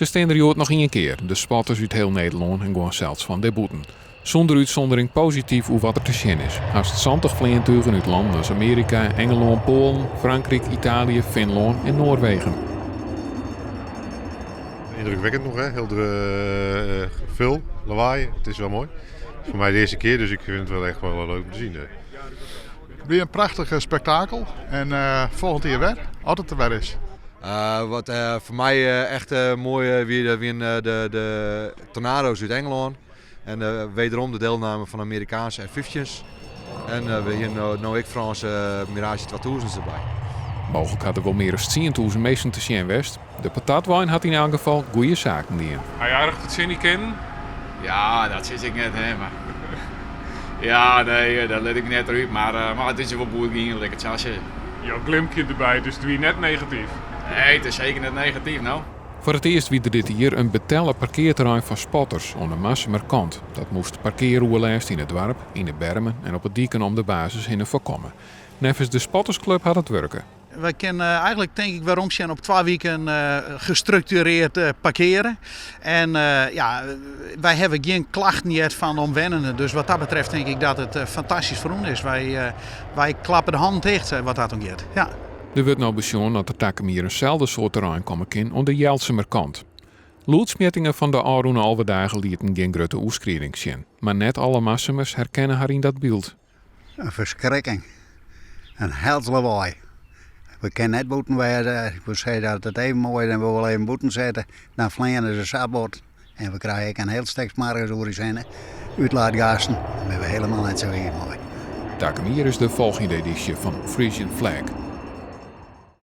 Ze staan er jood nog één keer, de spotters uit heel Nederland en gewoon zelfs van de boeten. Zonder uitzondering positief hoe wat er te zien is. Haast 20 vliegtuigen uit landen als Amerika, Engeland, Polen, Frankrijk, Italië, Finland en Noorwegen. Indrukwekkend nog, hè? Heel veel lawaai. Het is wel mooi. Het is voor mij de eerste keer, dus ik vind het wel echt wel leuk om te zien. Weer een prachtig spektakel en volgend jaar weer, altijd er weer is. Wat voor mij echt mooi weer de Tornado's uit Engeland. En wederom de deelname van Amerikaanse F-15's. En we hier nou ik Franse Mirage 2000's erbij. Mogelijk had er wel meer dan 10.000 mensen te zien west. De patatwijn had in elk geval goede zaken die. Hij aardig het zin niet kennen? Ja, dat zit ik net, hè. Maar... ja, nee, dat let ik net uit. Maar het is wel boeiend eigenlijk, het chassis. Jouw glimpje erbij, dus doe je net negatief. Nee, het is zeker net negatief, nou. Voor het eerst wie er dit hier een betellen parkeerterrein van spotters onder Massemer kant. Dat moest parkeerroerlijst in het dorp, in de bermen en op het dieken om de basis in voorkomen. Nevens de spottersclub had het werken. Wij kunnen eigenlijk denk ik waarom zijn op 2 weken gestructureerd parkeren. En wij hebben geen klachten yet van omwennenden. Dus wat dat betreft denk ik dat het fantastisch voor ons is. Wij klappen de hand dicht wat dat ook gaat. Ja. Er wordt nou besjoen dat de takken hier eenzelfde soort terrein komen in onder de Jeltsemer kant. Loedsmettingen van de Aroene Alwedagen lieten geen grote oerskrieding zien. Maar net alle Massemers herkennen haar in dat beeld. Een verschrikking. Een hels lawaai. We kunnen net boeten werden. Ik moet zeggen dat het even mooi is en we willen even boeten zetten. Dan vliegen ze sabot. En we krijgen een heel stuk marges horizon. Uitlaatgassen. Dan zijn we helemaal net zo hier mooi. Takken hier is de volgende editie van Frisian Flag.